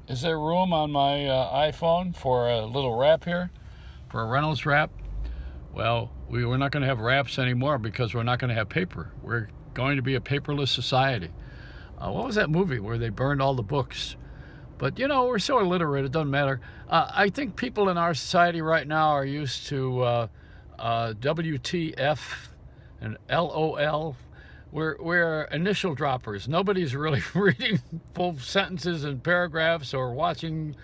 Is there room on my iPhone for a little rap here? For a Reynolds rap? Well, we're not going to have raps anymore because we're not going to have paper. We're going to be a paperless society. What was that movie where they burned all the books? But, you know, we're so illiterate, it doesn't matter. I think people in our society right now are used to WTF and LOL. We're initial droppers. Nobody's really reading full sentences and paragraphs or watching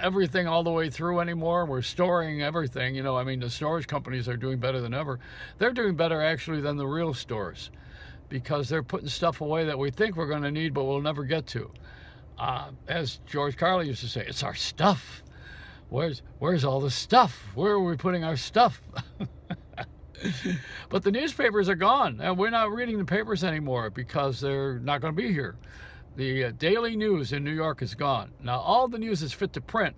everything all the way through anymore. We're storing everything. You know, I mean, the storage companies are doing better than ever. They're doing better, actually, than the real stores because they're putting stuff away that we think we're going to need but we'll never get to. As George Carlin used to say, it's our stuff. Where's all the stuff? Where are we putting our stuff? But the newspapers are gone, and we're not reading the papers anymore because they're not going to be here. The daily news in New York is gone. Now, all the news that's fit to print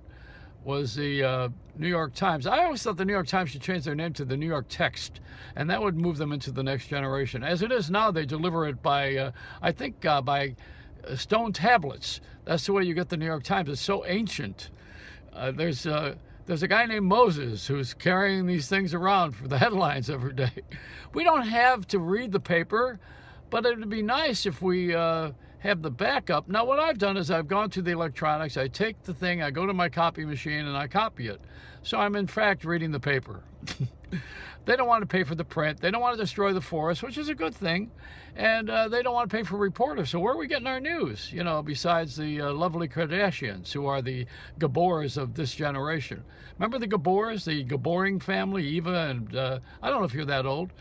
was the New York Times. I always thought the New York Times should change their name to the New York Text, and that would move them into the next generation. As it is now, they deliver it by, I think, by stone tablets. That's the way you get the New York Times. It's so ancient. There's a guy named Moses who's carrying these things around for the headlines every day. We don't have to read the paper, but it would be nice if we have the backup. Now, what I've done is I've gone to the electronics, I take the thing, I go to my copy machine, and I copy it. So I'm, in fact, reading the paper. They don't want to pay for the print. They don't want to destroy the forest, which is a good thing. And they don't want to pay for reporters. So where are we getting our news? You know, besides the lovely Kardashians, who are the Gabors of this generation. Remember the Gabors, the Gaboring family, Eva and, I don't know if you're that old.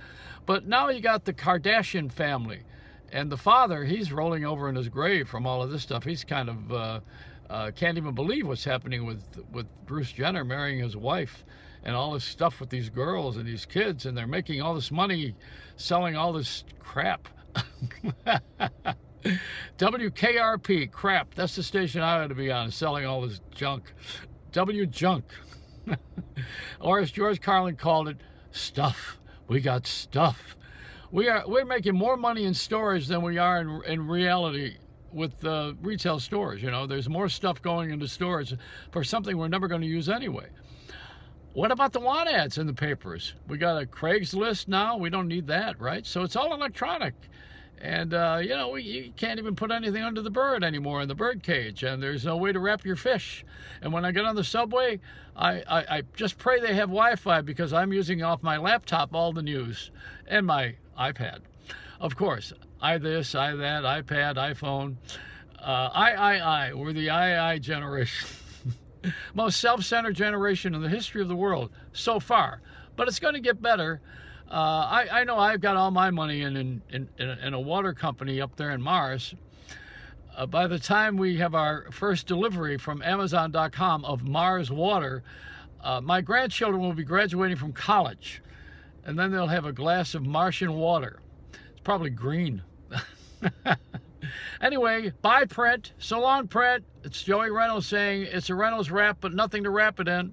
But now you got the Kardashian family. And the father, he's rolling over in his grave from all of this stuff. He's kind of can't even believe what's happening with Bruce Jenner marrying his wife. And all this stuff with these girls and these kids, and they're making all this money selling all this crap. WKRP, crap. That's the station I ought to be on, selling all this junk. W-junk. Or as George Carlin called it, stuff. We got stuff. We're making more money in storage than we are in reality with retail stores. You know, there's more stuff going into storage for something we're never going to use anyway. What about the want ads in the papers? We got a Craigslist now. We don't need that, right? So it's all electronic. And, you know, you can't even put anything under the bird anymore in the bird cage. And there's no way to wrap your fish. And when I get on the subway, I just pray they have Wi-Fi because I'm using off my laptop all the news and my iPad. Of course, I this, I that, iPad, iPhone. We're the I generation. Most self-centered generation in the history of the world so far, but it's going to get better. I know I've got all my money in a water company up there in Mars. By the time we have our first delivery from Amazon.com of Mars water, my grandchildren will be graduating from college, and then they'll have a glass of Martian water. It's probably green. Anyway, bye print. So long, print. It's Joey Reynolds saying it's a Reynolds rap, but nothing to wrap it in.